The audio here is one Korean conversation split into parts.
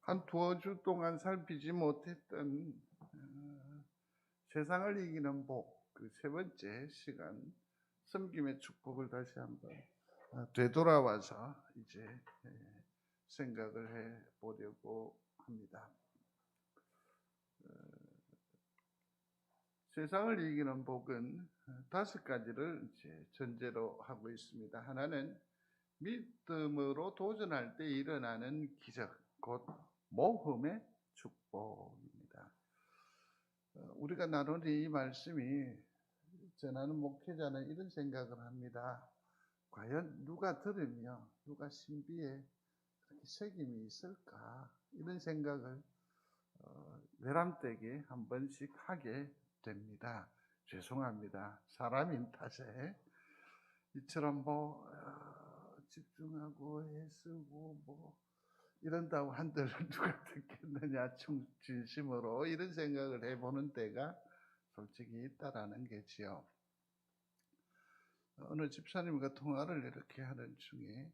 한 두어 주 동안 살피지 못했던 세상을 이기는 복, 그 세 번째 시간 섬김의 축복을 다시 한번 되돌아와서 이제 생각을 해 보려고 합니다. 세상을 이기는 복은 다섯 가지를 이제 전제로 하고 있습니다. 하나는 믿음으로 도전할 때 일어나는 기적, 곧 모험의 축복입니다. 우리가 나누는 이 말씀이 전하는 목회자는 이런 생각을 합니다. 과연 누가 들으며 누가 신비에 그렇게 책임이 있을까? 이런 생각을 외람되게 한 번씩 하게 됩니다. 죄송합니다. 사람인 탓에 이처럼 집중하고 애쓰고 이런다고 한들 누가 듣겠느냐, 진심으로 이런 생각을 해보는 때가 솔직히 있다라는 게지요. 어느 집사님과 통화를 이렇게 하는 중에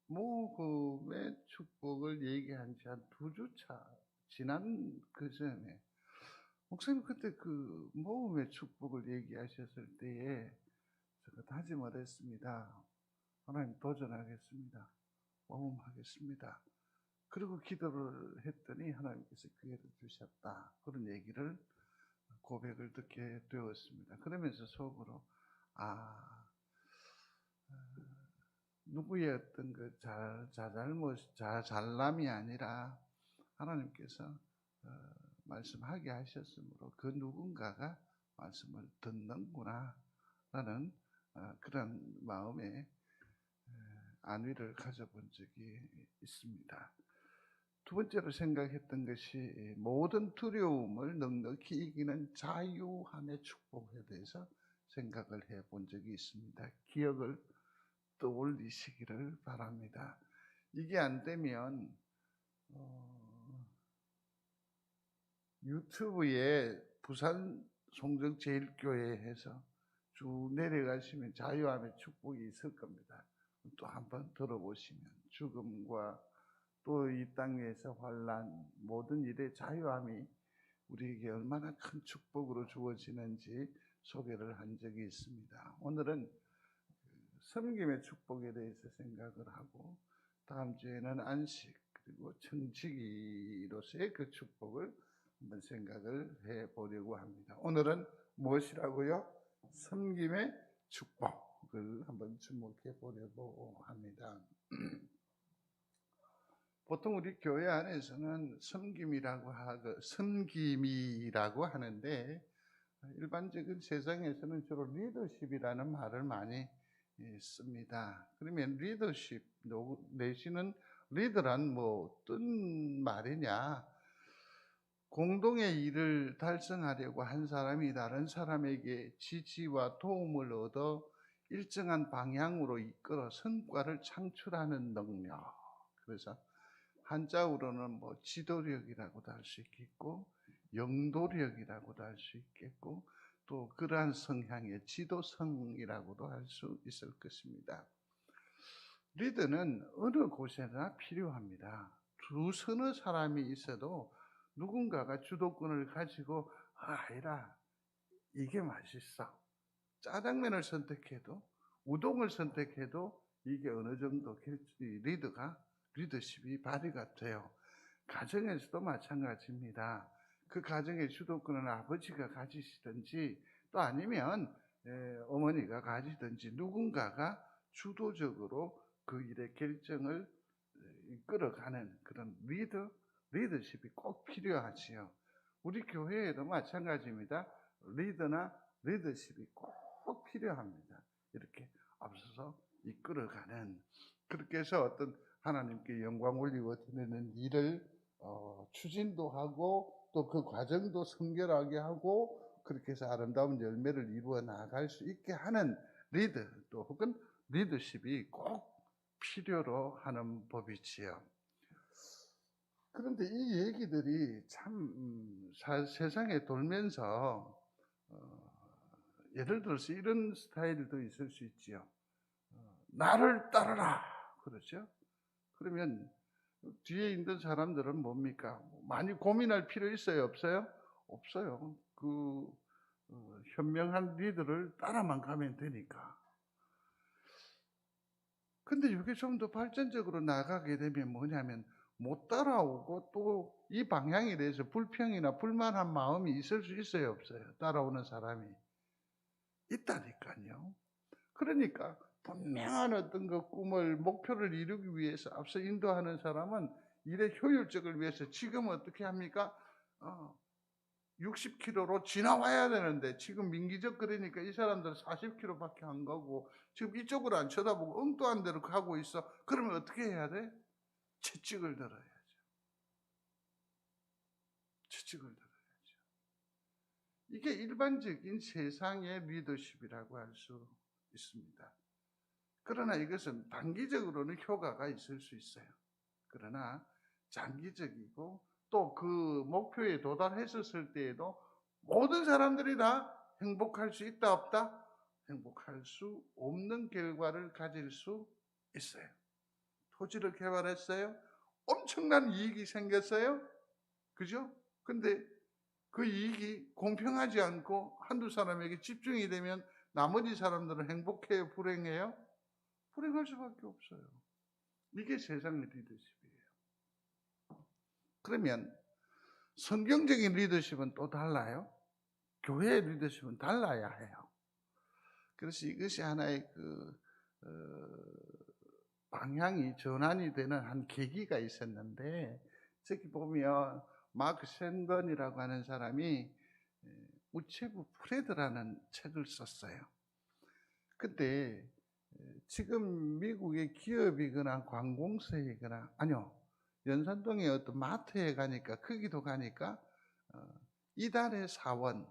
모금의 축복을 얘기한 지 한 2주차 지난 그 전에 목사님 그때 그 모금의 축복을 얘기하셨을 때에 제가 다짐을 했습니다. 하나님 도전하겠습니다. 모험하겠습니다. 그리고 기도를 했더니 하나님께서 기회를 주셨다. 그런 얘기를 고백을 듣게 되었습니다. 그러면서 속으로 누구의 어떤 그 잘남이 아니라 하나님께서 말씀하게 하셨으므로 그 누군가가 말씀을 듣는구나 라는 그런 마음에 안위를 가져본 적이 있습니다. 두 번째로 생각했던 것이 모든 두려움을 넉넉히 이기는 자유함의 축복에 대해서 생각을 해본 적이 있습니다. 기억을 떠올리시기를 바랍니다. 이게 안 되면 유튜브에 부산 송정제일교회에서 쭉 내려가시면 자유함의 축복이 있을 겁니다. 또 한번 들어보시면 죽음과 또 이 땅에서 환난 모든 일의 자유함이 우리에게 얼마나 큰 축복으로 주어지는지 소개를 한 적이 있습니다. 오늘은 섬김의 축복에 대해서 생각을 하고 다음 주에는 안식 그리고 청지기로서의 그 축복을 한번 생각을 해보려고 합니다. 오늘은 무엇이라고요? 섬김의 축복을 한번 주목해 보려고 합니다. 보통 우리 교회 안에서는 섬김이라고 하는데 일반적인 세상에서는 주로 리더십이라는 말을 많이 씁니다. 그러면 리더십 내지는 리더란 어떤 말이냐? 공동의 일을 달성하려고 한 사람이 다른 사람에게 지지와 도움을 얻어 일정한 방향으로 이끌어 성과를 창출하는 능력. 그래서 한자어로는 지도력이라고도 할 수 있겠고 영도력이라고도 할 수 있겠고 또 그러한 성향의 지도성이라고도 할 수 있을 것입니다. 리더는 어느 곳에나 필요합니다. 서너 사람이 있어도 누군가가 주도권을 가지고 아이라 이게 맛있어. 짜장면을 선택해도 우동을 선택해도 이게 어느 정도 리더십이 발휘가 돼요. 가정에서도 마찬가지입니다. 그 가정의 주도권은 아버지가 가지시든지 또 아니면 어머니가 가지든지 누군가가 주도적으로 그 일의 결정을 이끌어가는 그런 리더십이 꼭 필요하지요. 우리 교회에도 마찬가지입니다. 리더나 리더십이 꼭 필요합니다. 이렇게 앞서서 이끌어가는 그렇게 해서 어떤 하나님께 영광 올리고 드리는 일을 추진도 하고 또 그 과정도 성결하게 하고 그렇게 해서 아름다운 열매를 이루어 나갈 수 있게 하는 리더 또 혹은 리더십이 꼭 필요로 하는 법이지요. 그런데 이 얘기들이 참 세상에 돌면서 예를 들어서 이런 스타일도 있을 수 있지요. 나를 따르라 그렇죠? 그러면 뒤에 있는 사람들은 뭡니까? 많이 고민할 필요 있어요, 없어요? 없어요. 현명한 리더를 따라만 가면 되니까. 근데 이게 좀 더 발전적으로 나가게 되면 뭐냐면 못 따라오고 또 이 방향에 대해서 불평이나 불만한 마음이 있을 수 있어요, 없어요? 따라오는 사람이 있다니까요. 그러니까 분명한 어떤 그 꿈을, 목표를 이루기 위해서 앞서 인도하는 사람은 일의 효율적을 위해서 지금 어떻게 합니까? 60km로 지나와야 되는데 지금 민기적 그러니까 이 사람들은 40km밖에 안 가고 지금 이쪽으로 안 쳐다보고 엉뚱한 데로 가고 있어. 그러면 어떻게 해야 돼? 채찍을 들어야죠. 채찍을 들어야죠. 이게 일반적인 세상의 리더십이라고 할 수 있습니다. 그러나 이것은 단기적으로는 효과가 있을 수 있어요. 그러나 장기적이고 또 그 목표에 도달했었을 때에도 모든 사람들이 다 행복할 수 있다 없다? 행복할 수 없는 결과를 가질 수 있어요. 토지를 개발했어요. 엄청난 이익이 생겼어요. 그죠? 근데 그 이익이 공평하지 않고 한두 사람에게 집중이 되면 나머지 사람들은 행복해요, 불행해요? 불행할 수밖에 없어요. 이게 세상의 리더십이에요. 그러면 성경적인 리더십은 또 달라요. 교회의 리더십은 달라야 해요. 그래서 이것이 하나의 방향이 전환이 되는 한 계기가 있었는데, 저기 보면 마크 샌던이라고 하는 사람이 우체부 프레드라는 책을 썼어요. 근데 지금 미국의 기업이거나 관공서이거나 아니요, 연산동의 어떤 마트에 가니까, 거기도 가니까 이달의 사원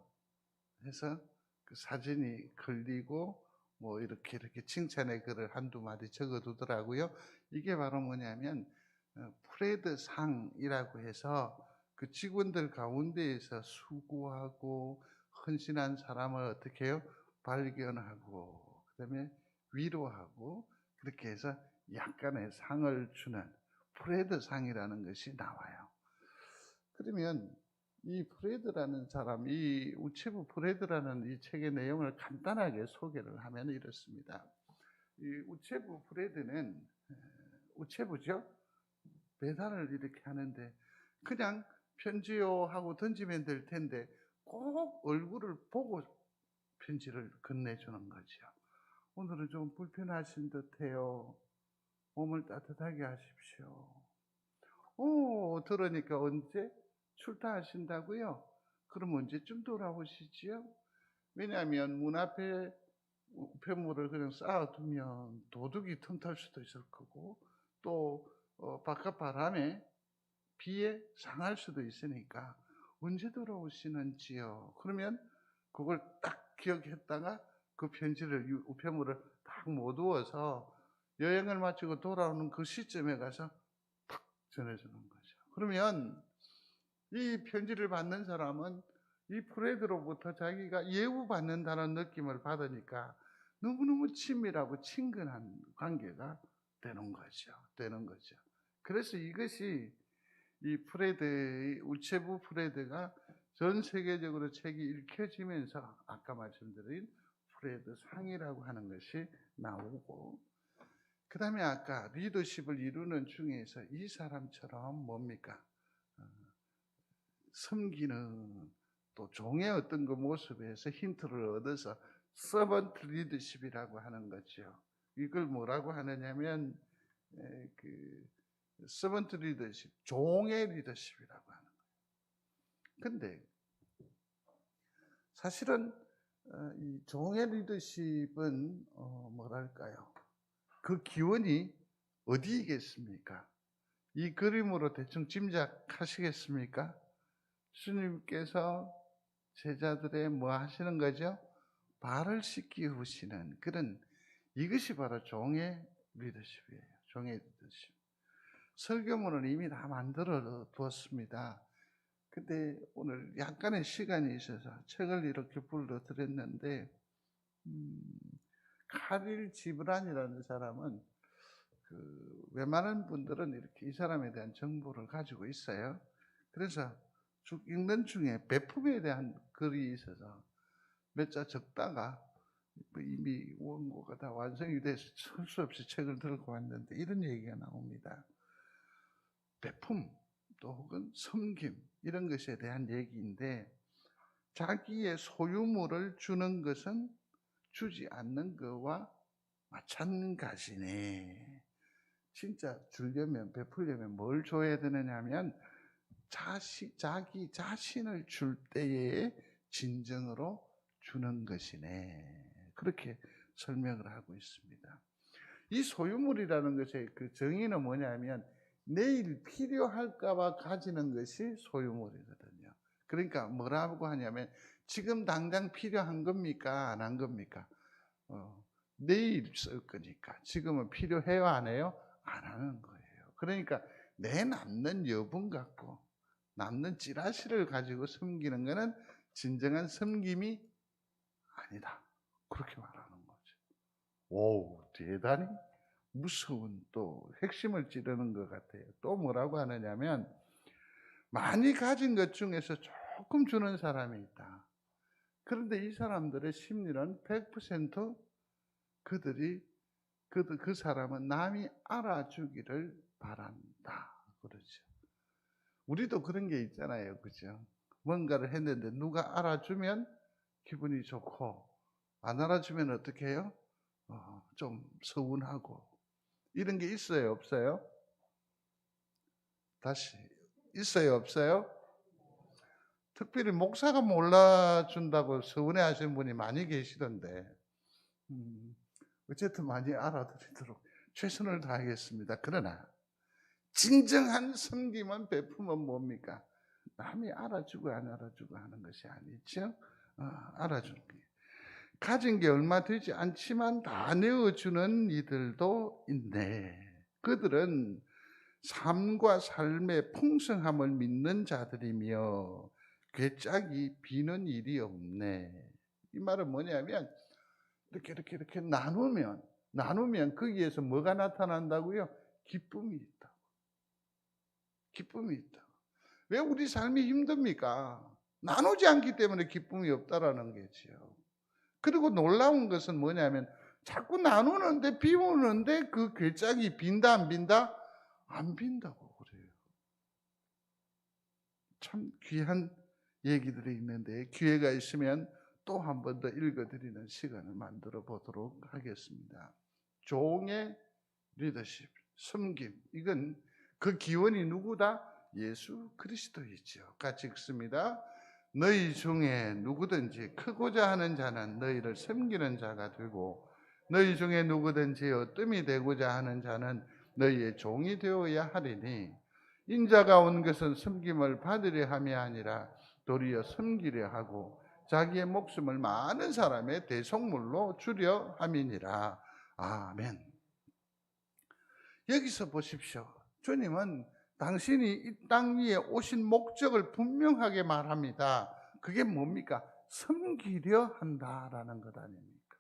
해서 그 사진이 걸리고 뭐 이렇게 칭찬의 글을 한두 마디 적어두더라고요. 이게 바로 뭐냐면 프레드 상이라고 해서 그 직원들 가운데에서 수고하고 헌신한 사람을 어떻게 해요? 발견하고 그다음에 위로하고 그렇게 해서 약간의 상을 주는 프레드 상이라는 것이 나와요. 그러면 이 프레드라는 사람, 이 우체부 프레드라는 이 책의 내용을 간단하게 소개를 하면 이렇습니다. 이 우체부 프레드는 우체부죠. 배달을 이렇게 하는데 그냥 편지요 하고 던지면 될 텐데 꼭 얼굴을 보고 편지를 건네주는 거죠. 오늘은 좀 불편하신 듯해요. 몸을 따뜻하게 하십시오. 들으니까 언제 출타하신다고요? 그럼 언제쯤 돌아오시지요? 왜냐하면 문 앞에 우편물을 그냥 쌓아두면 도둑이 틈탈 수도 있을 거고 또 바깥 바람에 비에 상할 수도 있으니까 언제 돌아오시는지요? 그러면 그걸 딱 기억했다가 그 편지를, 우편물을 딱 모두어서 여행을 마치고 돌아오는 그 시점에 가서 탁 전해주는 거죠. 그러면 이 편지를 받는 사람은 이 프레드로부터 자기가 예우받는다는 느낌을 받으니까 너무너무 친밀하고 친근한 관계가 되는 거죠. 그래서 이것이 이 프레드, 우체부 프레드가 전 세계적으로 책이 읽혀지면서 아까 말씀드린 프레드 상이라고 하는 것이 나오고, 그 다음에 아까 리더십을 이루는 중에서 이 사람처럼 뭡니까? 섬기는 또 종의 어떤 그 모습에서 힌트를 얻어서 서번트 리더십이라고 하는 거죠. 이걸 뭐라고 하느냐면 서번트 리더십, 종의 리더십이라고 하는 거예요. 근데 사실은 이 종의 리더십은 뭐랄까요? 그 기원이 어디이겠습니까? 이 그림으로 대충 짐작하시겠습니까? 주님께서 제자들의 뭐 하시는 거죠? 발을 씻기우시는 그런, 이것이 바로 종의 리더십이에요. 종의 리더십. 설교문은 이미 다 만들어 두었습니다. 근데 오늘 약간의 시간이 있어서 책을 이렇게 불러드렸는데, 카릴 지브란이라는 사람은 웬만한 분들은 이렇게 이 사람에 대한 정보를 가지고 있어요. 그래서 쭉 읽는 중에 베품에 대한 글이 있어서 몇 자 적다가 이미 원고가 다 완성이 돼서 할 수 없이 책을 들고 왔는데 이런 얘기가 나옵니다. 베품 또 혹은 섬김 이런 것에 대한 얘기인데, 자기의 소유물을 주는 것은 주지 않는 것과 마찬가지네. 진짜 주려면, 베풀려면 뭘 줘야 되느냐 하면 자기 자신을 줄 때에 진정으로 주는 것이네. 그렇게 설명을 하고 있습니다. 이 소유물이라는 것의 그 정의는 뭐냐면 내일 필요할까 봐 가지는 것이 소유물이거든요. 그러니까 뭐라고 하냐면 지금 당장 필요한 겁니까? 안 한 겁니까? 내일 쓸 거니까. 지금은 필요해요? 안 해요? 안 하는 거예요. 그러니까 내 남는 여분 갖고 남는 찌라시를 가지고 섬기는 것은 진정한 섬김이 아니다. 그렇게 말하는 거죠. 오, 대단히 무서운 또 핵심을 찌르는 것 같아요. 또 뭐라고 하느냐면 많이 가진 것 중에서 조금 주는 사람이 있다. 그런데 이 사람들의 심리는 100% 그 사람은 남이 알아주기를 바란다. 그러죠. 우리도 그런 게 있잖아요. 그죠? 뭔가를 했는데 누가 알아주면 기분이 좋고, 안 알아주면 어떻게 해요? 좀 서운하고. 이런 게 있어요? 없어요? 다시. 있어요? 없어요? 특별히 목사가 몰라준다고 서운해 하시는 분이 많이 계시던데, 어쨌든 많이 알아드리도록 최선을 다하겠습니다. 그러나, 진정한 섬김은 베품은 뭡니까? 남이 알아주고 안 알아주고 하는 것이 아니죠. 알아주는 게. 가진 게 얼마 되지 않지만 다 내어주는 이들도 있네. 그들은 삶과 삶의 풍성함을 믿는 자들이며 괴짝이 비는 일이 없네. 이 말은 뭐냐면 이렇게 나누면 거기에서 뭐가 나타난다고요? 기쁨이 있다. 기쁨이 있다. 왜 우리 삶이 힘듭니까? 나누지 않기 때문에 기쁨이 없다라는 거지요. 그리고 놀라운 것은 뭐냐면 자꾸 나누는데 비우는데 그 괴짝이 빈다 안 빈다? 안 빈다고 그래요. 참 귀한 얘기들이 있는데 기회가 있으면 또 한 번 더 읽어드리는 시간을 만들어 보도록 하겠습니다. 종의 리더십, 섬김, 이건 그 기원이 누구다? 예수 그리스도이죠. 같이 읽습니다. 너희 중에 누구든지 크고자 하는 자는 너희를 섬기는 자가 되고 너희 중에 누구든지 어뜸이 되고자 하는 자는 너희의 종이 되어야 하리니 인자가 온 것은 섬김을 받으려 함이 아니라 도리어 섬기려 하고 자기의 목숨을 많은 사람의 대속물로 주려 함이니라. 아멘. 여기서 보십시오. 주님은 당신이 이 땅 위에 오신 목적을 분명하게 말합니다. 그게 뭡니까? 섬기려 한다라는 것 아닙니까?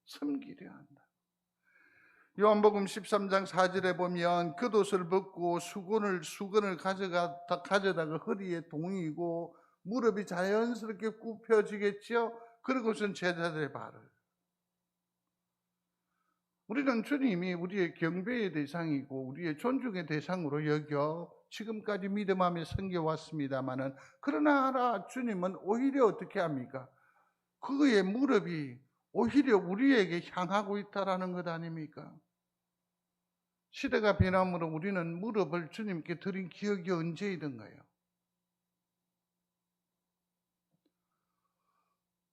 섬기려 한다. 요한복음 13장 4절에 보면 겉옷을 벗고 수건을 가져다가 허리에 동이고 무릎이 자연스럽게 굽혀지겠죠. 그러고선 제자들의 발을. 우리는 주님이 우리의 경배의 대상이고 우리의 존중의 대상으로 여겨 지금까지 믿음하며 섬겨왔습니다마는, 그러나 알아, 주님은 오히려 어떻게 합니까? 그의 무릎이 오히려 우리에게 향하고 있다라는 것 아닙니까? 시대가 변함으로 우리는 무릎을 주님께 드린 기억이 언제이던가요?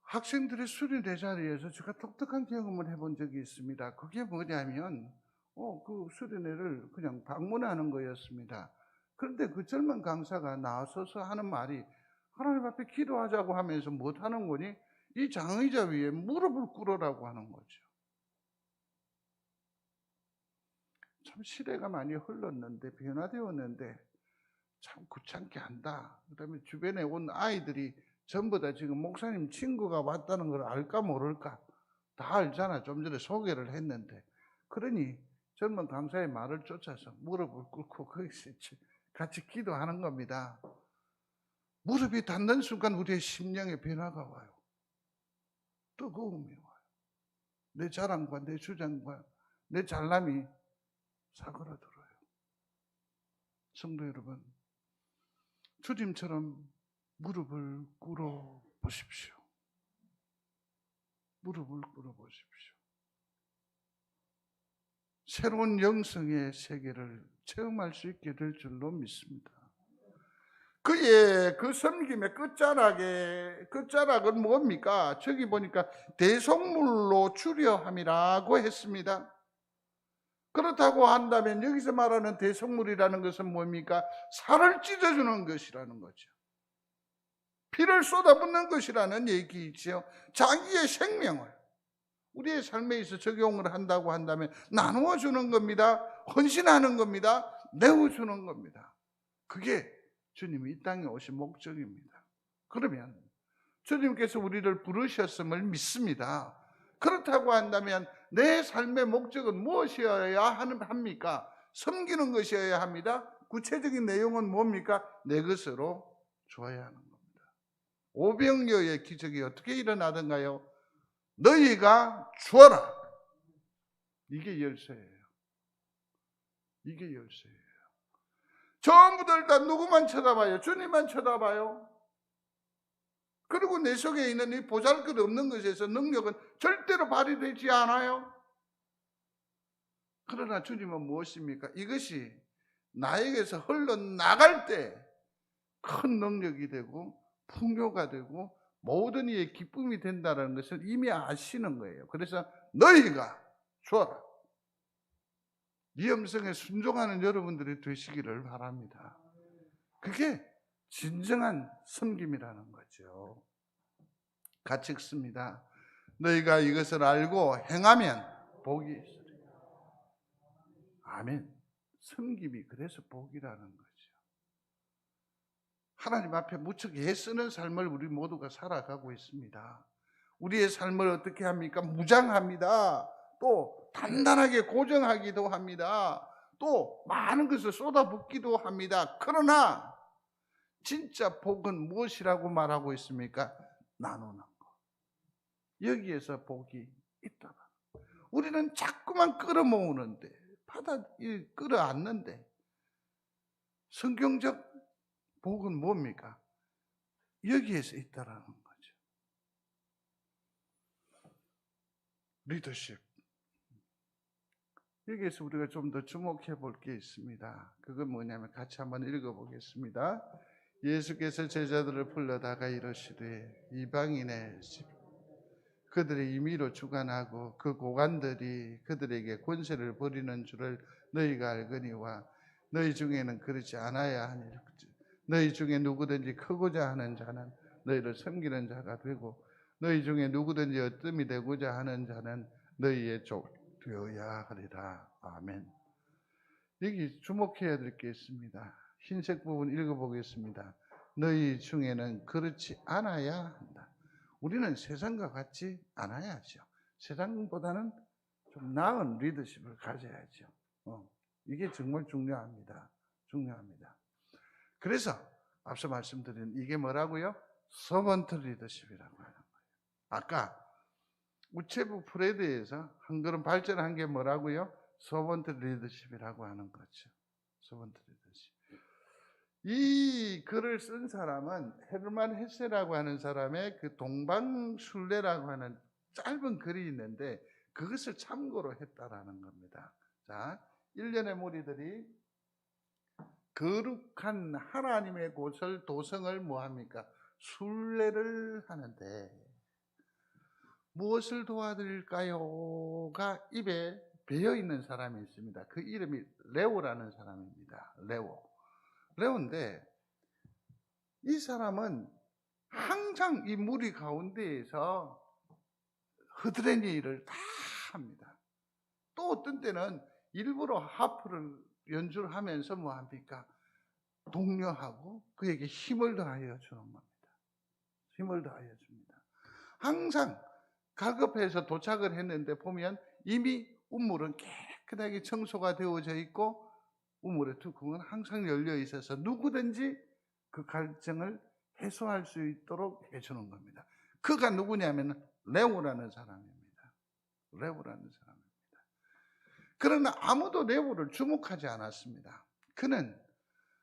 학생들의 수련회 자리에서 제가 독특한 경험을 해본 적이 있습니다. 그게 뭐냐면 그 수련회를 그냥 방문하는 거였습니다. 그런데 그 젊은 강사가 나서서 하는 말이 하나님 앞에 기도하자고 하면서 못하는 거니 이 장의자 위에 무릎을 꿇으라고 하는 거죠. 참 시대가 많이 흘렀는데 변화되었는데 참 귀찮게 한다. 그다음에 주변에 온 아이들이 전부 다 지금 목사님 친구가 왔다는 걸 알까 모를까? 다 알잖아. 좀 전에 소개를 했는데. 그러니 젊은 강사의 말을 쫓아서 무릎을 꿇고 거기서 같이 기도하는 겁니다. 무릎이 닿는 순간 우리의 심령의 변화가 와요. 뜨거움이 와요. 내 자랑과 내 주장과 내 잘남이 사그라들어요. 성도 여러분, 주님처럼 무릎을 꿇어 보십시오. 무릎을 꿇어 보십시오. 새로운 영성의 세계를 체험할 수 있게 될 줄로 믿습니다. 그의 그 섬김의 끝자락은 뭡니까? 저기 보니까 대속물로 주려 함이라고 했습니다. 그렇다고 한다면 여기서 말하는 대속물이라는 것은 뭡니까? 살을 찢어주는 것이라는 거죠. 피를 쏟아붓는 것이라는 얘기이죠. 자기의 생명을 우리의 삶에 있어 적용을 한다고 한다면 나누어 주는 겁니다. 헌신하는 겁니다. 내어주는 겁니다. 그게 주님이 이 땅에 오신 목적입니다. 그러면 주님께서 우리를 부르셨음을 믿습니다. 그렇다고 한다면 내 삶의 목적은 무엇이어야 합니까? 섬기는 것이어야 합니다. 구체적인 내용은 뭡니까? 내 것으로 주어야 하는 겁니다. 오병이어의 기적이 어떻게 일어나던가요? 너희가 주어라. 이게 열쇠예요. 이게 열쇠예요. 전부들 다 누구만 쳐다봐요? 주님만 쳐다봐요. 그리고 내 속에 있는 이 보잘것없는 것에서 능력은 절대로 발휘되지 않아요. 그러나 주님은 무엇입니까? 이것이 나에게서 흘러나갈 때 큰 능력이 되고 풍요가 되고 모든 이의 기쁨이 된다는 것을 이미 아시는 거예요. 그래서 너희가 주어라. 이 음성에 순종하는 여러분들이 되시기를 바랍니다. 그게 진정한 섬김이라는 거죠. 같이 읽습니다. 너희가 이것을 알고 행하면 복이 있으리라. 아멘. 섬김이 그래서 복이라는 거죠. 하나님 앞에 무척 애쓰는 삶을 우리 모두가 살아가고 있습니다. 우리의 삶을 어떻게 합니까? 무장합니다. 또 단단하게 고정하기도 합니다. 또 많은 것을 쏟아붓기도 합니다. 그러나 진짜 복은 무엇이라고 말하고 있습니까? 나누는 것. 여기에서 복이 있다. 우리는 자꾸만 끌어모으는데 끌어안는데 성경적 복은 뭡니까? 여기에서 있다라는 거죠. 리더십. 여기에서 우리가 좀 더 주목해 볼 게 있습니다. 그건 뭐냐면 같이 한번 읽어보겠습니다. 예수께서 제자들을 불러다가 이르시되 이방인의 그들의 임의로 주관하고 그 고관들이 그들에게 권세를 부리는 줄을 너희가 알거니와 너희 중에는 그렇지 않아야 하니라. 너희 중에 누구든지 크고자 하는 자는 너희를 섬기는 자가 되고 너희 중에 누구든지 어뜸이 되고자 하는 자는 너희의 족 되어야 하리라. 아멘. 여기 주목해야 될 게 있습니다. 흰색 부분 읽어보겠습니다. 너희 중에는 그렇지 않아야 한다. 우리는 세상과 같지 않아야죠. 세상보다는 좀 나은 리더십을 가져야죠. 이게 정말 중요합니다. 중요합니다. 그래서 앞서 말씀드린 이게 뭐라고요? 서번트 리더십이라고 하는 거예요. 아까 우체부 프레드에서 한 걸음 발전한 게 뭐라고요? 서번트 리더십이라고 하는 거죠. 서번트 리더십. 이 글을 쓴 사람은 헤르만 헤세라고 하는 사람의 그 동방순례라고 하는 짧은 글이 있는데 그것을 참고로 했다라는 겁니다. 자, 일련의 무리들이 거룩한 하나님의 곳을 도성을 뭐합니까? 순례를 하는데 무엇을 도와드릴까요?가 입에 배어 있는 사람이 있습니다. 그 이름이 레오라는 사람입니다. 레오인데 이 사람은 항상 이 무리 가운데에서 허드렛 일을 다 합니다. 또 어떤 때는 일부러 하프를 연주를 하면서 뭐 합니까? 독려하고 그에게 힘을 더하여 주는 겁니다. 힘을 더하여 줍니다. 항상 갈급해서 도착을 했는데 보면 이미 운물은 깨끗하게 청소가 되어져 있고 우물의 뚜껑은 항상 열려 있어서 누구든지 그 갈증을 해소할 수 있도록 해주는 겁니다. 그가 누구냐면 레오라는 사람입니다. 레오라는 사람입니다. 그러나 아무도 레오를 주목하지 않았습니다. 그는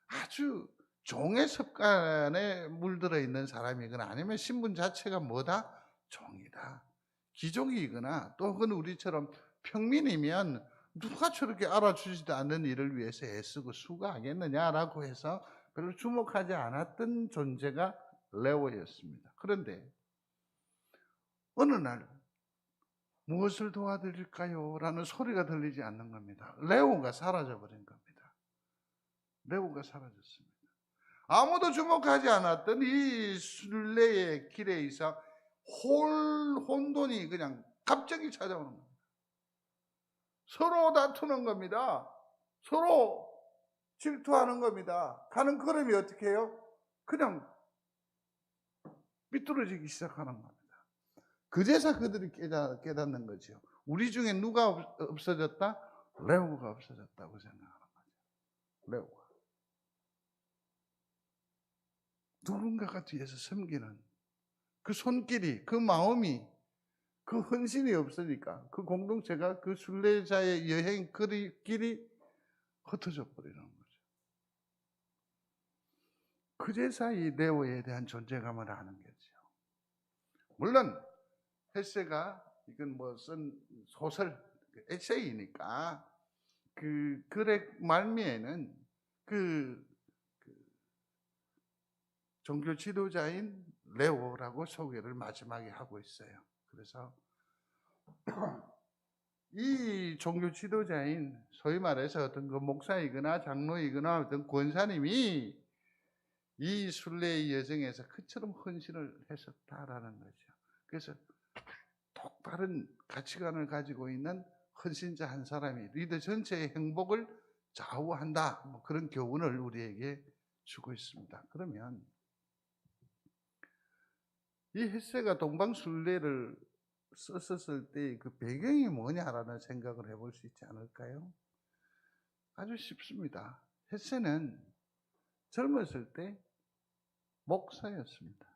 아주 종의 습관에 물들어 있는 사람이거나 아니면 신분 자체가 뭐다? 종이다. 귀족이거나 또 혹은 우리처럼 평민이면 누가 저렇게 알아주지도 않는 일을 위해서 애쓰고 수고하겠느냐라고 해서 별로 주목하지 않았던 존재가 레오였습니다. 그런데 어느 날 무엇을 도와드릴까요? 라는 소리가 들리지 않는 겁니다. 레오가 사라져버린 겁니다. 레오가 사라졌습니다. 아무도 주목하지 않았던 이 순례의 길에 있어 혼돈이 그냥 갑자기 찾아오는 겁니다. 서로 다투는 겁니다. 서로 질투하는 겁니다. 가는 걸음이 어떻게 해요? 그냥 삐뚤어지기 시작하는 겁니다. 그제서 그들이 깨닫는 거죠. 우리 중에 누가 없어졌다? 레오가 없어졌다고 생각하는 거죠. 레오가. 누군가가 뒤에서 섬기는 그 손길이, 그 마음이, 그 헌신이 없으니까 그 공동체가 그 순례자의 여행 길이 흩어져 버리는 거죠. 그제서 이 레오에 대한 존재감을 아는 거죠. 물론 헤세가 이건 뭐 쓴 소설, 에세이니까 그 글의 말미에는 그 종교 지도자인 레오라고 소개를 마지막에 하고 있어요. 그래서 이 종교 지도자인 소위 말해서 어떤 그 목사이거나 장로이거나 어떤 권사님이 이 순례의 여정에서 그처럼 헌신을 했었다라는 거죠. 그래서 똑바른 가치관을 가지고 있는 헌신자 한 사람이 리더 전체의 행복을 좌우한다. 뭐 그런 교훈을 우리에게 주고 있습니다. 그러면 이 헤세가 동방순례를 썼을 때 그 배경이 뭐냐라는 생각을 해볼 수 있지 않을까요? 아주 쉽습니다. 헤세는 젊었을 때 목사였습니다.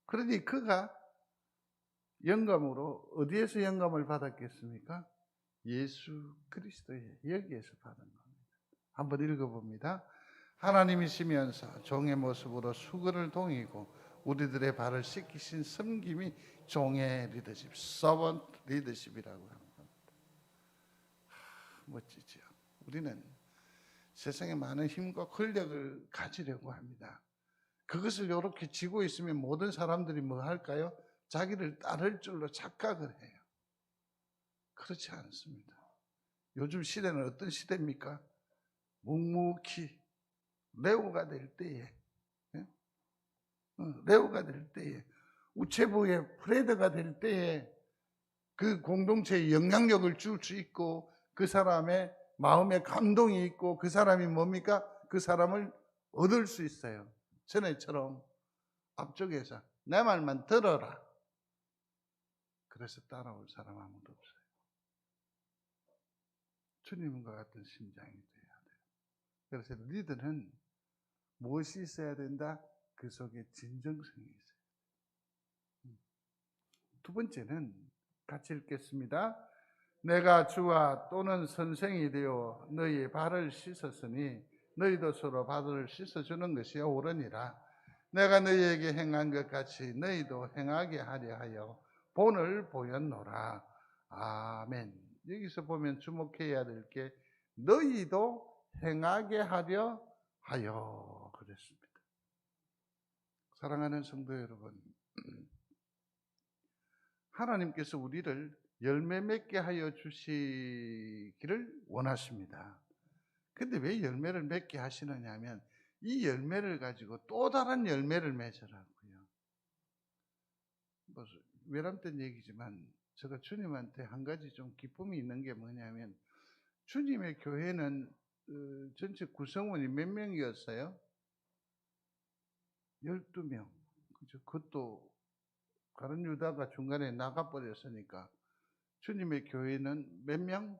그러니 그가 영감으로 어디에서 영감을 받았겠습니까? 예수 그리스도의 여기에서 받은 겁니다. 한번 읽어봅니다. 하나님이시면서 종의 모습으로 수건을 동이고 우리들의 발을 씻기신 섬김이 종의 리더십, 서번트 리더십이라고 하는 겁니다. 멋지죠. 우리는 세상에 많은 힘과 권력을 가지려고 합니다. 그것을 이렇게 쥐고 있으면 모든 사람들이 뭐 할까요? 자기를 따를 줄로 착각을 해요. 그렇지 않습니다. 요즘 시대는 어떤 시대입니까? 묵묵히 레오가 될 때에, 레오가 될 때에, 우체부의 프레드가 될 때에 그 공동체에 영향력을 줄 수 있고 그 사람의 마음에 감동이 있고 그 사람이 뭡니까? 그 사람을 얻을 수 있어요. 전에처럼 앞쪽에서 내 말만 들어라. 그래서 따라올 사람 아무도 없어요. 주님과 같은 심장이 돼야 돼요. 그래서 리더는 무엇이 있어야 된다? 그 속에 진정성이 있어요. 두 번째는 같이 읽겠습니다. 내가 주와 또는 선생이 되어 너희 발을 씻었으니 너희도 서로 발을 씻어주는 것이 옳으니라. 내가 너희에게 행한 것 같이 너희도 행하게 하려 하여 본을 보였노라. 아멘. 여기서 보면 주목해야 될 게 너희도 행하게 하려 하여 그랬습니다. 사랑하는 성도 여러분, 하나님께서 우리를 열매 맺게 하여 주시기를 원하십니다. 근데 왜 열매를 맺게 하시느냐 하면 이 열매를 가지고 또 다른 열매를 맺으라고요. 뭐 외람된 얘기지만 제가 주님한테 한 가지 좀 기쁨이 있는 게 뭐냐면 주님의 교회는 전체 구성원이 몇 명이었어요? 12명. 그죠? 그것도 가룟 유다가 중간에 나가버렸으니까 주님의 교회는 몇 명?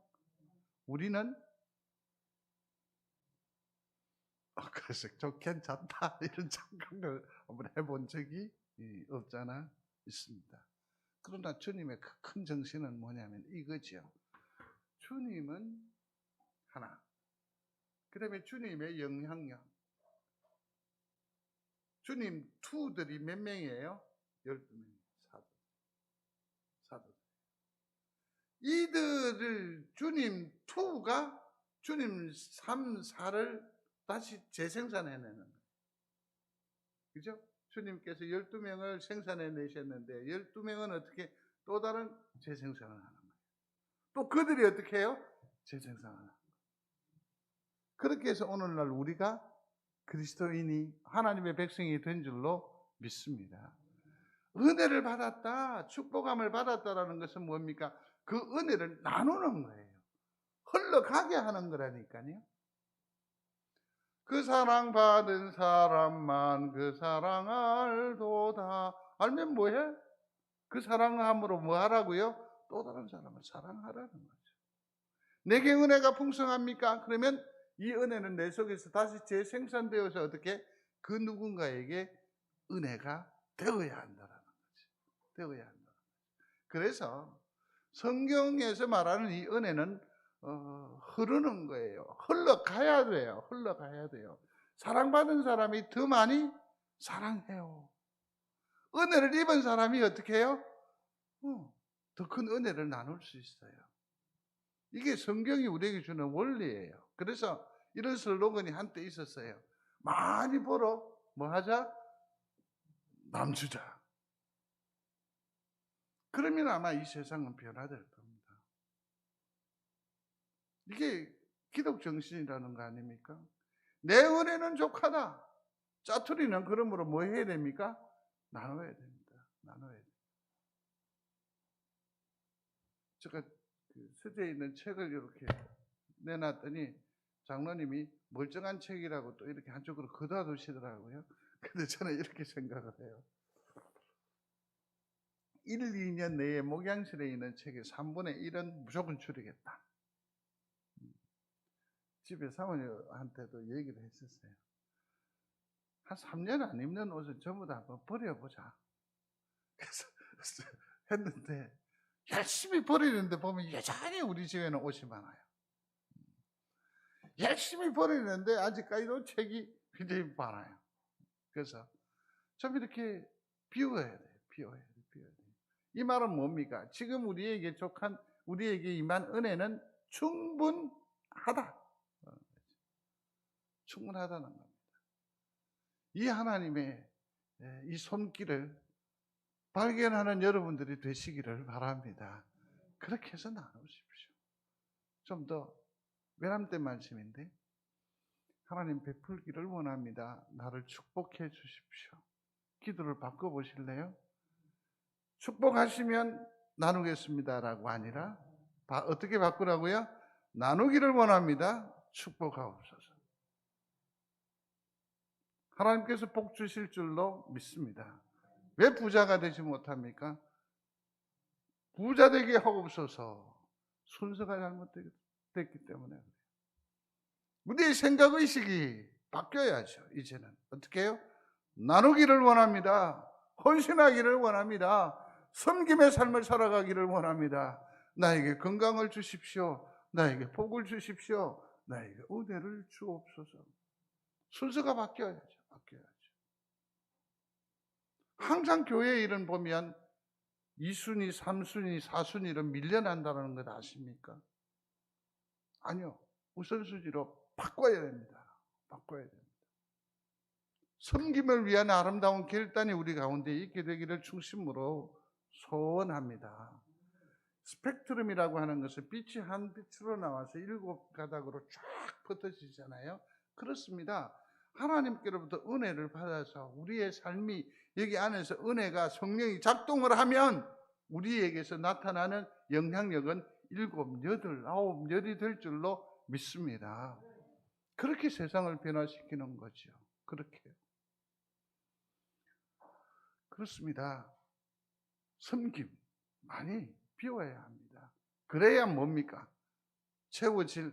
우리는 그래서 좀 괜찮다 이런 생각을 한번 해본 적이 없잖아 있습니다. 그러나 주님의 큰 정신은 뭐냐면 이거죠. 주님은 하나. 그다음에 주님의 영향력. 주님 투들이 몇 명이에요? 12명. 사도. 이들을 주님 투가 주님 3, 4를 다시 재생산해내는 거예요. 그죠? 주님께서 12명을 생산해내셨는데 12명은 어떻게 또 다른 재생산을 하는 거예요. 또 그들이 어떻게 해요? 재생산을 하는 거예요. 그렇게 해서 오늘날 우리가 그리스도인이 하나님의 백성이 된 줄로 믿습니다. 은혜를 받았다, 축복함을 받았다라는 것은 뭡니까? 그 은혜를 나누는 거예요. 흘러가게 하는 거라니까요. 그 사랑 받은 사람만 그 사랑 알도다. 알면 뭐해? 그 사랑함으로 뭐 하라고요? 또 다른 사람을 사랑하라는 거죠. 내게 은혜가 풍성합니까? 그러면 이 은혜는 내 속에서 다시 재생산되어서 어떻게 그 누군가에게 은혜가 되어야 한다라는 거지. 되어야 한다. 그래서 성경에서 말하는 이 은혜는 흐르는 거예요. 흘러가야 돼요. 흘러가야 돼요. 사랑받은 사람이 더 많이 사랑해요. 은혜를 입은 사람이 어떻게 해요? 더 큰 은혜를 나눌 수 있어요. 이게 성경이 우리에게 주는 원리예요. 그래서 이런 슬로건이 한때 있었어요. 많이 벌어 뭐 하자? 남 주자. 그러면 아마 이 세상은 변화될 겁니다. 이게 기독 정신이라는 거 아닙니까? 내 은혜는 족하다. 짜투리는 그러므로 뭐 해야 됩니까? 나눠야 됩니다. 나눠야 됩니다. 제가 그 서재에 있는 책을 이렇게 내놨더니 장로님이 멀쩡한 책이라고 또 이렇게 한쪽으로 걷어두시더라고요. 근데 저는 이렇게 생각을 해요. 1, 2년 내에 목양실에 있는 책의 3분의 1은 무조건 줄이겠다. 집에 사모님한테도 얘기를 했었어요. 한 3년 안 입는 옷은 전부 다 한번 버려보자. 그래서 했는데 열심히 버리는데 보면 여전히 우리 집에는 옷이 많아요. 열심히 버리는데 아직까지도 책이 굉장히 많아요. 그래서 좀 이렇게 비워야 돼요. 비워야 돼요. 비워야 돼요. 이 말은 뭡니까? 지금 우리에게 족한 우리에게 임한 은혜는 충분하다. 충분하다는 겁니다. 이 하나님의 이 손길을 발견하는 여러분들이 되시기를 바랍니다. 그렇게 해서 나누십시오. 좀 더 외람된 말씀인데 하나님 베풀기를 원합니다. 나를 축복해 주십시오. 기도를 바꿔보실래요? 축복하시면 나누겠습니다라고 아니라 어떻게 바꾸라고요? 나누기를 원합니다. 축복하옵소서. 하나님께서 복 주실 줄로 믿습니다. 왜 부자가 되지 못합니까? 부자 되게 하옵소서. 순서가 잘못됐기 때문에. 우리의 생각의식이 바뀌어야죠. 이제는 어떻게 해요? 나누기를 원합니다. 헌신하기를 원합니다. 섬김의 삶을 살아가기를 원합니다. 나에게 건강을 주십시오. 나에게 복을 주십시오. 나에게 은혜를 주옵소서. 순서가 바뀌어야죠. 바뀌어야죠. 항상 교회 일은 보면 2순위, 3순위, 4순위로 밀려난다는 것 아십니까? 아니요. 우선순위로 바꿔야 됩니다. 바꿔야 됩니다. 섬김을 위한 아름다운 결단이 우리 가운데 있게 되기를 중심으로 소원합니다. 스펙트럼이라고 하는 것은 빛이 한 빛으로 나와서 7가닥으로 쫙 흩어지잖아요. 그렇습니다. 하나님께로부터 은혜를 받아서 우리의 삶이 여기 안에서 은혜가 성령이 작동을 하면 우리에게서 나타나는 영향력은 7, 8, 9이 될 줄로 믿습니다. 그렇게 세상을 변화시키는 거죠. 그렇게. 그렇습니다. 섬김 많이 비워야 합니다. 그래야 뭡니까? 채워질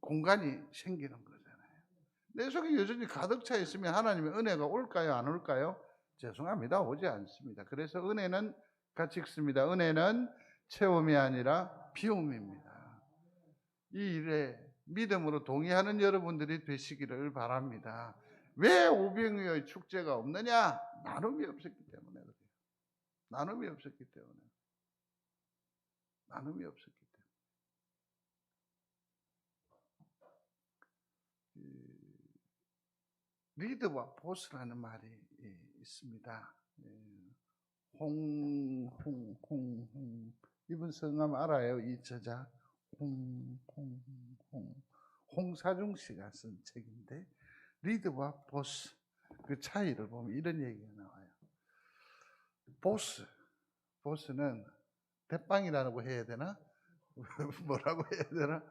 공간이 생기는 거잖아요. 내 속에 여전히 가득 차 있으면 하나님의 은혜가 올까요? 안 올까요? 죄송합니다. 오지 않습니다. 그래서 은혜는 같이 읽습니다. 은혜는 채움이 아니라 비움입니다. 이 일에 믿음으로 동의하는 여러분들이 되시기를 바랍니다. 왜 오병이어의 축제가 없느냐? 나눔이 없었기 때문에 그래요. 나눔이 없었기 때문에. 나눔이 없었기 때문에. 리드와 보스라는 말이 있습니다. 이분 성함 알아요? 이 저자 홍사중 씨가 쓴 책인데 리드와 보스 그 차이를 보면 이런 얘기가 나와요. 보스는 대빵이라고 해야 되나? 뭐라고 해야 되나?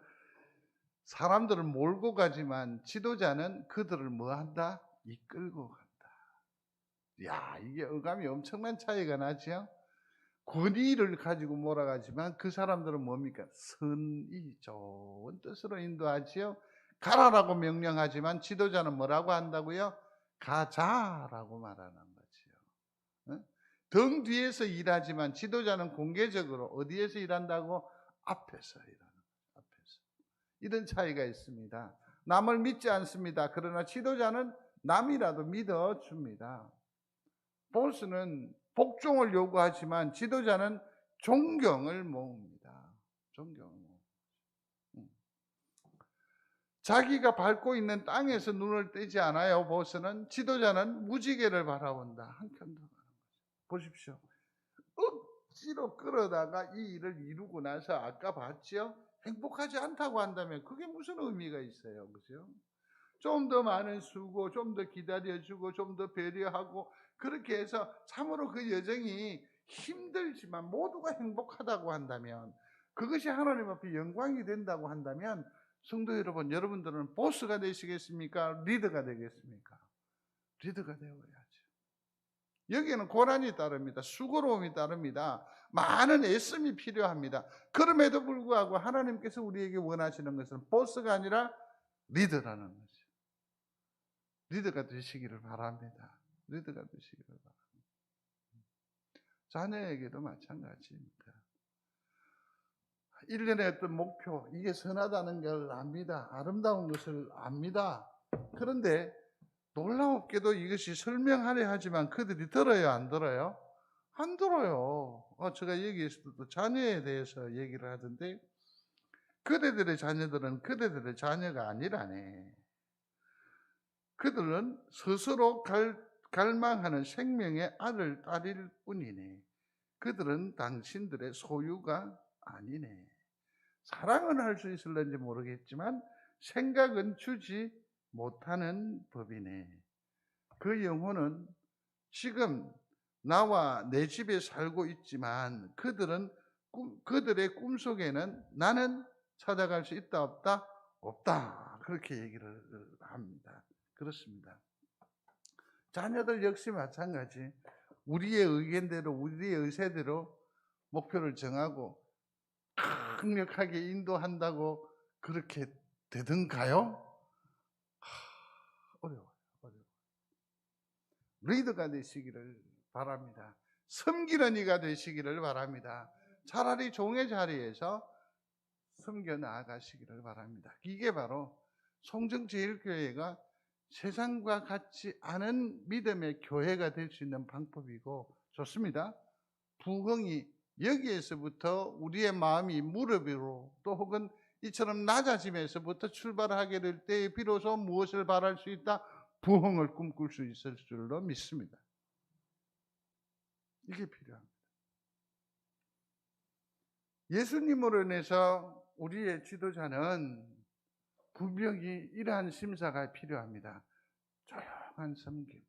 사람들을 몰고 가지만 지도자는 그들을 뭐 한다? 이끌고 간다. 야, 이게 어감이 엄청난 차이가 나죠? 권위를 가지고 몰아가지만 그 사람들은 뭡니까? 선의, 좋은 뜻으로 인도하지요. 가라라고 명령하지만 지도자는 뭐라고 한다고요? 가자라고 말하는 거지요. 등 뒤에서 일하지만 지도자는 공개적으로 어디에서 일한다고? 앞에서 일하는 거예요. 앞에서. 이런 차이가 있습니다. 남을 믿지 않습니다. 그러나 지도자는 남이라도 믿어줍니다. 보스는 복종을 요구하지만 지도자는 존경을 모읍니다. 존경을 모읍니다. 자기가 밟고 있는 땅에서 눈을 떼지 않아요. 보스는. 지도자는 무지개를 바라본다. 한편도 가는 거죠. 보십시오. 억지로 끌어다가 이 일을 이루고 나서 아까 봤죠? 행복하지 않다고 한다면 그게 무슨 의미가 있어요. 그죠? 좀 더 많은 수고, 좀 더 기다려주고, 좀 더 배려하고 그렇게 해서 참으로 그 여정이 힘들지만 모두가 행복하다고 한다면 그것이 하나님 앞에 영광이 된다고 한다면 성도 여러분, 여러분들은 보스가 되시겠습니까? 리더가 되겠습니까? 리더가 되어야죠. 여기에는 고난이 따릅니다. 수고로움이 따릅니다. 많은 애씀이 필요합니다. 그럼에도 불구하고 하나님께서 우리에게 원하시는 것은 보스가 아니라 리더라는 거죠. 리더가 되시기를 바랍니다. 리더가 되시기를 바랍니다. 자녀에게도 마찬가지입니다. 1년의 어떤 목표, 이게 선하다는 걸 압니다. 아름다운 것을 압니다. 그런데 놀랍게도 이것이 설명하려 하지만 그들이 들어요, 안 들어요? 안 들어요. 제가 여기에서도 자녀에 대해서 얘기를 하던데 그대들의 자녀들은 그대들의 자녀가 아니라네. 그들은 스스로 갈망하는 생명의 아들, 딸일 뿐이네. 그들은 당신들의 소유가 아니네. 사랑은 할 수 있을는지 모르겠지만 생각은 주지 못하는 법이네. 그 영혼은 지금 나와 내 집에 살고 있지만 그들의 꿈속에는 나는 찾아갈 수 있다 없다? 없다. 그렇게 얘기를 합니다. 그렇습니다. 자녀들 역시 마찬가지. 우리의 의견대로 우리의 의세대로 목표를 정하고 강력하게 인도한다고 그렇게 되던가요? 어려워요. 리더가 되시기를 바랍니다. 섬기는 이가 되시기를 바랍니다. 차라리 종의 자리에서 섬겨 나아가시기를 바랍니다. 이게 바로 송정제일교회가 세상과 같지 않은 믿음의 교회가 될 수 있는 방법이고 좋습니다. 부흥이 여기에서부터 우리의 마음이 무릎으로 또 혹은 이처럼 낮아짐에서부터 출발하게 될 때에 비로소 무엇을 바랄 수 있다? 부흥을 꿈꿀 수 있을 줄로 믿습니다. 이게 필요합니다. 예수님으로 인해서 우리의 지도자는 분명히 이러한 심사가 필요합니다. 조용한 섬김,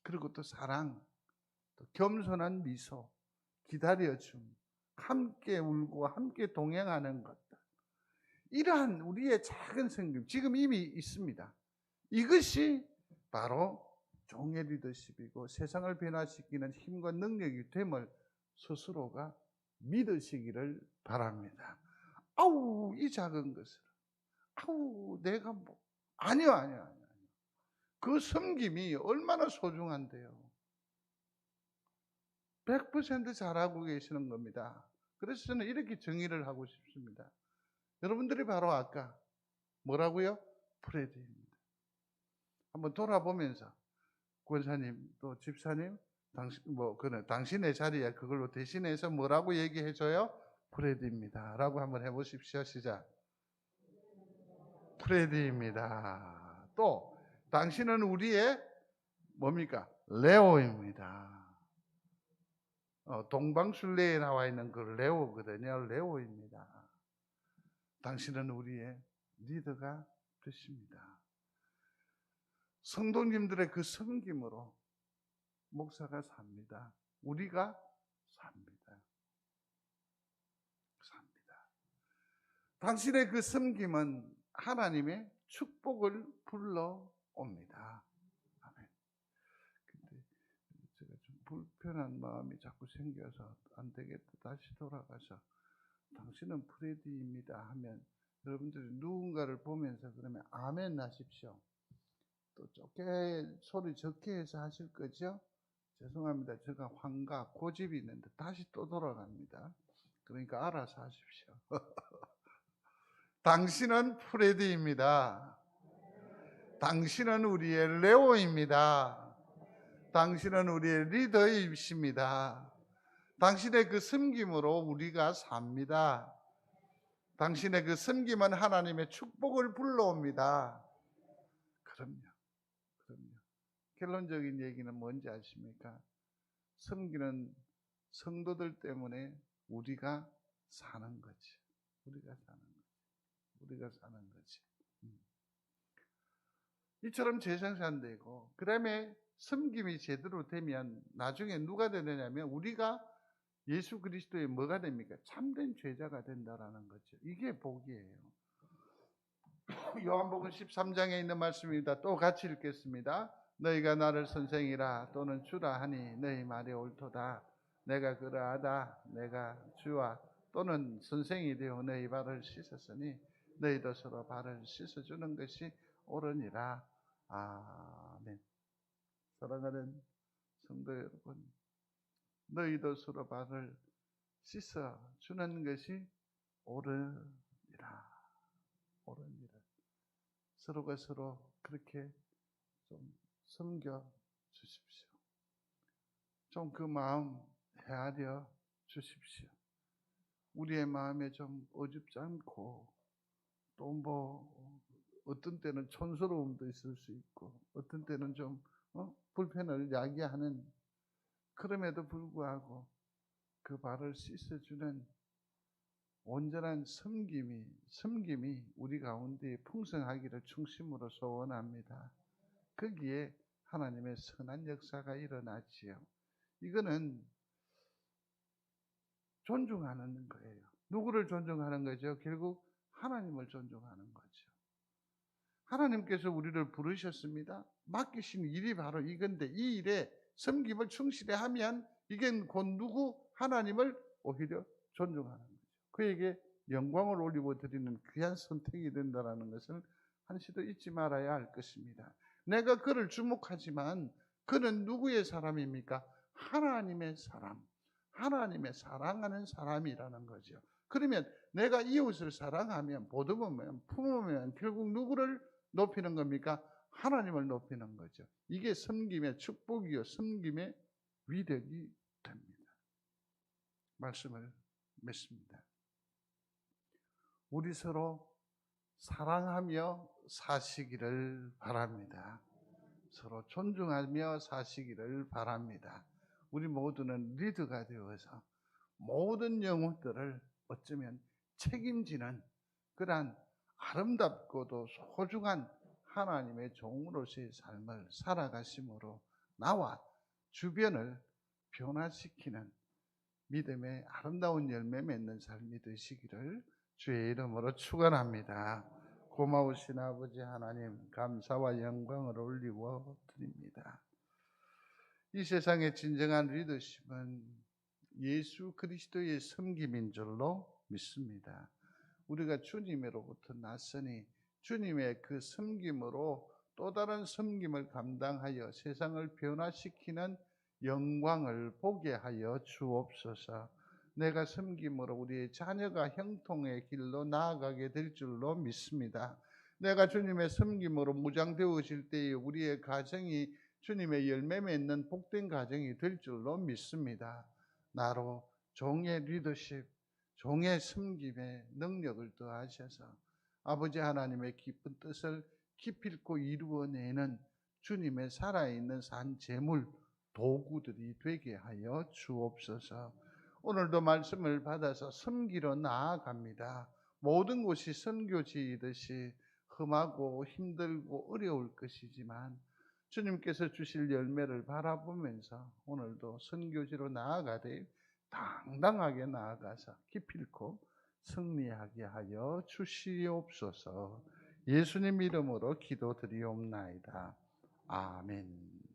그리고 또 사랑, 또 겸손한 미소, 기다려줌, 함께 울고 함께 동행하는 것들. 이러한 우리의 작은 섬김, 지금 이미 있습니다. 이것이 바로 종의 리더십이고 세상을 변화시키는 힘과 능력이 됨을 스스로가 믿으시기를 바랍니다. 아우 이 작은 것을 아우 내가 뭐 아니요. 그 섬김이 얼마나 소중한데요. 100% 잘하고 계시는 겁니다. 그래서 저는 이렇게 정의를 하고 싶습니다. 여러분들이 바로 아까 뭐라고요? 프레드입니다. 한번 돌아보면서 권사님 또 집사님 당신의 자리에 그걸로 대신해서 뭐라고 얘기해줘요? 프레드입니다. 라고 한번 해보십시오. 시작. 프레드입니다. 또 당신은 우리의 뭡니까? 레오입니다. 동방술래에 나와 있는 그 레오거든요. 레오입니다. 당신은 우리의 리더가 되십니다. 성도님들의 그 섬김으로 목사가 삽니다. 우리가 삽니다. 당신의 그 섬김은 하나님의 축복을 불러옵니다. 아멘. 근데 제가 좀 불편한 마음이 자꾸 생겨서 안 되겠다. 다시 돌아가서 당신은 프레디입니다 하면 여러분들이 누군가를 보면서 그러면 아멘 하십시오. 또 소리 적게 해서 하실 거죠? 죄송합니다. 제가 환각, 고집이 있는데 다시 또 돌아갑니다. 그러니까 알아서 하십시오. 당신은 프레디입니다. 당신은 우리의 레오입니다. 당신은 우리의 리더이십니다. 당신의 그 섬김으로 우리가 삽니다. 당신의 그 섬김은 하나님의 축복을 불러옵니다. 그럼요. 결론적인 얘기는 뭔지 아십니까? 섬기는 성도들 때문에 우리가 사는 거지. 우리가 사는 거지. 이처럼 재생산되고 그 다음에 섬김이 제대로 되면 나중에 누가 되느냐면 우리가 예수 그리스도의 뭐가 됩니까? 참된 제자가 된다라는 거죠. 이게 복이에요. 요한복음 13장에 있는 말씀입니다. 또 같이 읽겠습니다. 너희가 나를 선생이라 또는 주라 하니 너희 말이 옳도다. 내가 그러하다. 내가 주와 또는 선생이 되어 너희 발을 씻었으니 너희도 서로 발을 씻어주는 것이 옳으니라. 아멘. 사랑하는 성도 여러분, 너희도 서로 발을 씻어주는 것이 옳으니라. 서로가 서로 그렇게 좀 섬겨 주십시오. 좀 그 마음 헤아려 주십시오. 우리의 마음에 좀 어줍지 않고 또 어떤 때는 촌스러움도 있을 수 있고 어떤 때는 좀 불편을 야기하는, 그럼에도 불구하고 그 발을 씻어주는 온전한 섬김이 우리 가운데 풍성하기를 중심으로 소원합니다. 거기에 하나님의 선한 역사가 일어나지요. 이거는 존중하는 거예요. 누구를 존중하는 거죠? 결국 하나님을 존중하는 거죠. 하나님께서 우리를 부르셨습니다. 맡기신 일이 바로 이건데 이 일에 섬김을 충실히 하면 이게 곧 하나님을 오히려 존중하는 거죠. 그에게 영광을 올리고 드리는 귀한 선택이 된다는 것을 한시도 잊지 말아야 할 것입니다. 내가 그를 주목하지만 그는 누구의 사람입니까? 하나님의 사람, 하나님의 사랑하는 사람이라는 거죠. 그러면 내가 이웃을 사랑하면, 보듬으면, 품으면 결국 누구를 높이는 겁니까? 하나님을 높이는 거죠. 이게 섬김의 축복이요, 섬김의 위력이 됩니다. 말씀을 맺습니다. 우리 서로 사랑하며 사시기를 바랍니다. 서로 존중하며 사시기를 바랍니다. 우리 모두는 리더가 되어서 모든 영혼들을 어쩌면 책임지는 그러한 아름답고도 소중한 하나님의 종으로서의 삶을 살아가심으로 나와 주변을 변화시키는 믿음의 아름다운 열매 맺는 삶이 되시기를 주의 이름으로 축원합니다. 고마우신 아버지 하나님, 감사와 영광을 올리고 드립니다. 이 세상의 진정한 리더십은 예수 그리스도의 섬김인 줄로 믿습니다. 우리가 주님으로부터 났으니 주님의 그 섬김으로 또 다른 섬김을 감당하여 세상을 변화시키는 영광을 보게 하여 주옵소서. 내가 섬김으로 우리의 자녀가 형통의 길로 나아가게 될 줄로 믿습니다. 내가 주님의 섬김으로 무장되어질 때에 우리의 가정이 주님의 열매 맺는 복된 가정이 될 줄로 믿습니다. 나로 종의 리더십, 종의 섬김의 능력을 더하셔서 아버지 하나님의 깊은 뜻을 기필코 이루어내는 주님의 살아있는 산 제물, 도구들이 되게 하여 주옵소서. 오늘도 말씀을 받아서 섬기러 나아갑니다. 모든 곳이 선교지이듯이 험하고 힘들고 어려울 것이지만 주님께서 주실 열매를 바라보면서 오늘도 선교지로 나아가되 당당하게 나아가서 기필코 승리하게 하여 주시옵소서. 예수님 이름으로 기도드리옵나이다. 아멘.